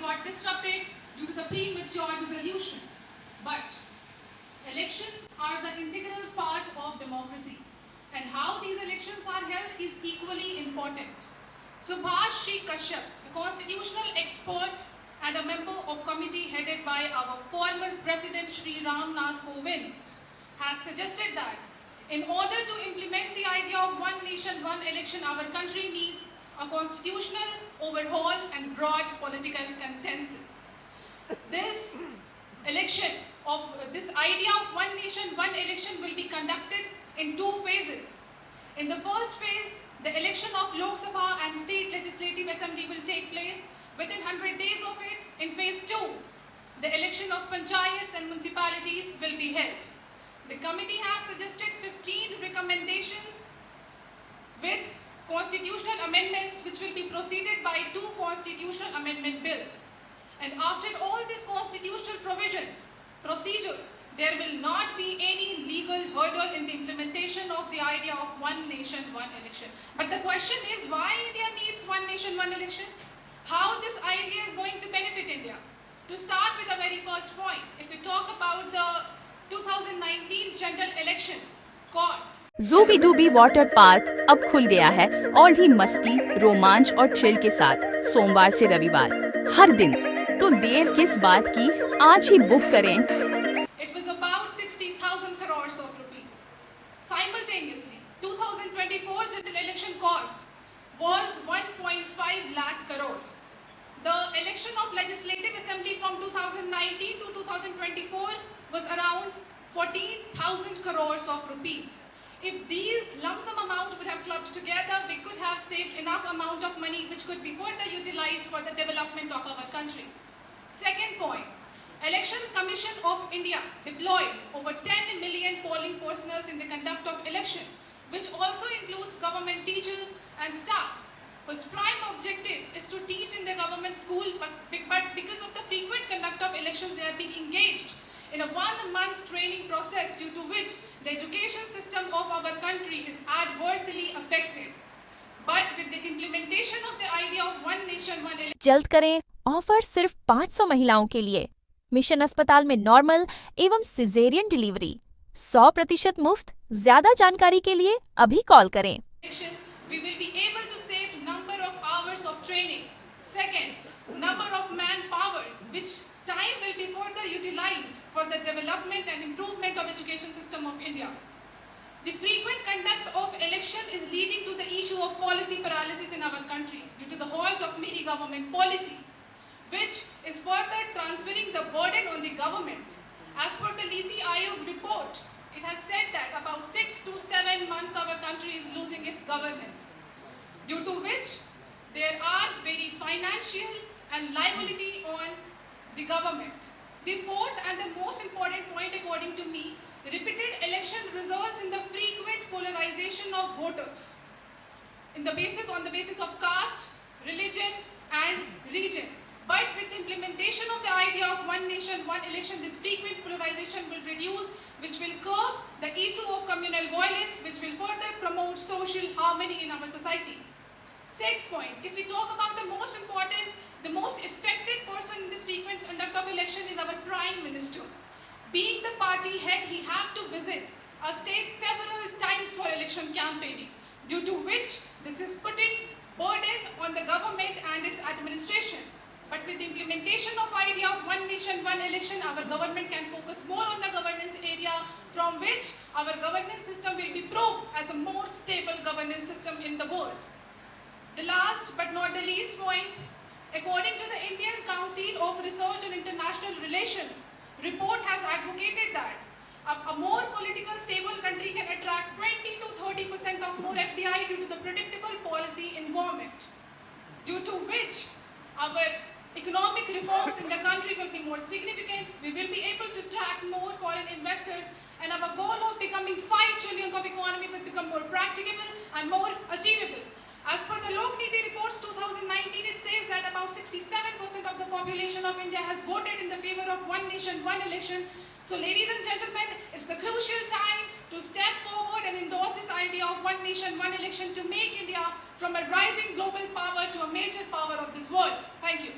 got disrupted due to the premature dissolution. But elections are the integral part of democracy, and how these elections are held is equally important. Subhash Shri Kashyap, a constitutional expert and a member of committee headed by our former President Shri Ram Nath Kovind, has suggested that in order to implement the idea of one nation, one election, our country needs a constitutional overhaul and broad political consensus. This idea of one nation, one election will be conducted in two phases. In the first phase, the election of Lok Sabha and State Legislative Assembly will take place within 100 days of it. In phase 2, the election of panchayats and municipalities will be held. The committee has suggested 15 recommendations with constitutional amendments which will be preceded by 2 constitutional amendment bills. And after all these constitutional procedures, there will not be any legal hurdle in the implementation of the idea of one nation, one election. But the question is, why India needs one nation, one election? How this idea is going to benefit India? To start with the very first point, if we talk about the 2019 general elections, cost. ज़ूबी डूबी water park अब खुल गया है और भी मस्ती, रोमांच और थ्रिल के साथ सोमवार से रविवार हर दिन। तो देर किस बात की, आज ही बुक करें। It was about 60,000 crores of rupees. Simultaneously, 2024 general election cost was 1.5 lakh crore. The election of Legislative Assembly from 2019 to 2024 was around 14,000 crores of rupees. If these lump sum amount would have clubbed together, we could have saved enough amount of money which could be further utilized for the development of our country. Second point, Election Commission of India deploys over 10 million polling personnel in the conduct of election, which also includes government teachers and staffs, whose prime objective is to teach in the government school, but because of the frequent conduct of elections, they are being engaged in a 1-month training process, due to which the education system of our country is adversely affected. But with the implementation of the idea of one nation, one election, जल्द करें, offer सिर्फ 500 महिलाओं के लिए। Mission अस्पताल में normal एवं caesarean delivery 100% मुफ्त। ज्यादा जानकारी के लिए अभी कॉल करें। we will be able to save number of hours of training. Second, number of manpowers, which time will be further utilized for the development and improvement of education system of India. The frequent conduct of election is leading to the issue of policy paralysis in our country due to the halt of many government policies, which is further transferring the burden on the government. As per the Niti Aayog report, it has said that about 6 to 7 months our country is losing its governance, due to which there are very financial and liability on the government. The fourth and the most important point according to me, repeated election results in the frequent polarization of voters on the basis of caste, religion and region. But with the implementation of the idea of one nation, one election, this frequent polarization will reduce, which will curb the issue of communal violence, which will further promote social harmony in our society. Sixth point, if we talk about the most important, the most affected person in this frequent conduct of election is our Prime Minister. Being the party head, he has to visit a state several times for election campaigning, due to which this is putting burden on the government and its administration. But with the implementation of idea of one nation, one election, our government can focus more on the governance area, from which our governance system will be proved as a more stable governance system in the world. The last but not the least point, according to the Indian Council of Research and International Relations, report has advocated that a more political stable country can attract 20 to 30% of more FDI due to the predictable policy environment, due to which our economic reforms in the country will be more significant. We will be able to attract more foreign investors, and our goal of becoming 5 trillion of economy will become more practicable and more achievable. As per the Lok Niti reports 2019, it says that about 67% of the population of India has voted in the favor of one nation, one election. So ladies and gentlemen, it's the crucial time to step forward and endorse this idea of one nation, one election, to make India from a rising global power to a major power of this world. Thank you.